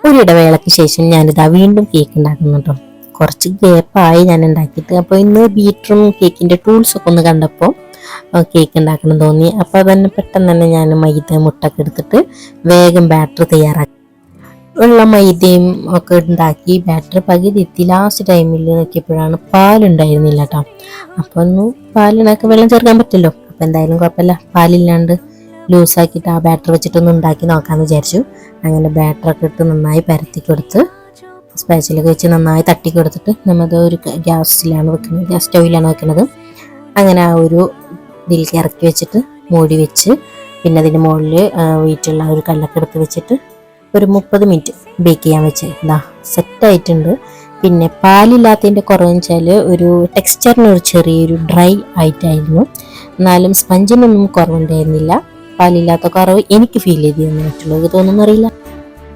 ഒരിടവേളയ്ക്ക് ശേഷം ഞാനിതാ വീണ്ടും കേക്ക് ഉണ്ടാക്കുന്നുണ്ടോ. കുറച്ച് ഗ്യാപ്പായി ഞാൻ ഉണ്ടാക്കിയിട്ട്. അപ്പോൾ ഇന്ന് ബീറ്ററും കേക്കിൻ്റെ ടൂൾസൊക്കെ ഒന്ന് കണ്ടപ്പോൾ കേക്ക് ഉണ്ടാക്കണം തോന്നി. അപ്പോൾ തന്നെ പെട്ടെന്ന് തന്നെ ഞാൻ മൈദ മുട്ടൊക്കെ എടുത്തിട്ട് വേഗം ബാറ്റർ തയ്യാറാക്കി. ഉള്ള മൈദയും ഒക്കെ ഉണ്ടാക്കി ബാറ്റർ പകുതി എത്തി. ലാസ്റ്റ് ടൈമിൽ നോക്കിയപ്പോഴാണ് പാലുണ്ടായിരുന്നില്ല കേട്ടോ. അപ്പോൾ ഒന്ന് പാലിനൊക്കെ വെള്ളം ചേർക്കാൻ പറ്റുമല്ലോ. അപ്പോൾ എന്തായാലും കുഴപ്പമില്ല, പാലില്ലാണ്ട് ലൂസാക്കിയിട്ട് ആ ബാറ്റർ വെച്ചിട്ടൊന്ന് ഉണ്ടാക്കി നോക്കാമെന്ന് വിചാരിച്ചു. അങ്ങനെ ബാറ്ററൊക്കെ ഇട്ട് നന്നായി പരത്തി കൊടുത്ത് സ്പാച്ചിലൊക്കെ വെച്ച് നന്നായി തട്ടി കൊടുത്തിട്ട് നമ്മൾ ഒരു ഗ്യാസ് സ്റ്റൗവിലാണ് വെക്കുന്നത്. അങ്ങനെ ആ ഒരു ഇതിലേക്ക് ഇറക്കി വെച്ചിട്ട് മൂടി വെച്ച് പിന്നെ അതിൻ്റെ മുകളിൽ വീറ്റുള്ള ഒരു കല്ലൊക്കെ എടുത്ത് വെച്ചിട്ട് ഒരു 30 മിനിറ്റ് ബേക്ക് ചെയ്യാൻ വെച്ച് ഇതാ സെറ്റായിട്ടുണ്ട്. പിന്നെ പാലില്ലാത്തതിൻ്റെ കുറവെന്ന് വെച്ചാൽ ഒരു ടെക്സ്ചറിന് ഒരു ചെറിയൊരു ഡ്രൈ ആയിട്ടായിരുന്നു. എന്നാലും സ്പഞ്ചിനൊന്നും കുറവുണ്ടായിരുന്നില്ല. പാലില്ലാത്ത കുറവ് എനിക്ക് ഫീൽ ചെയ്തിരുന്നു, മറ്റുള്ളവർക്ക് തോന്നുന്നറിയില്ല.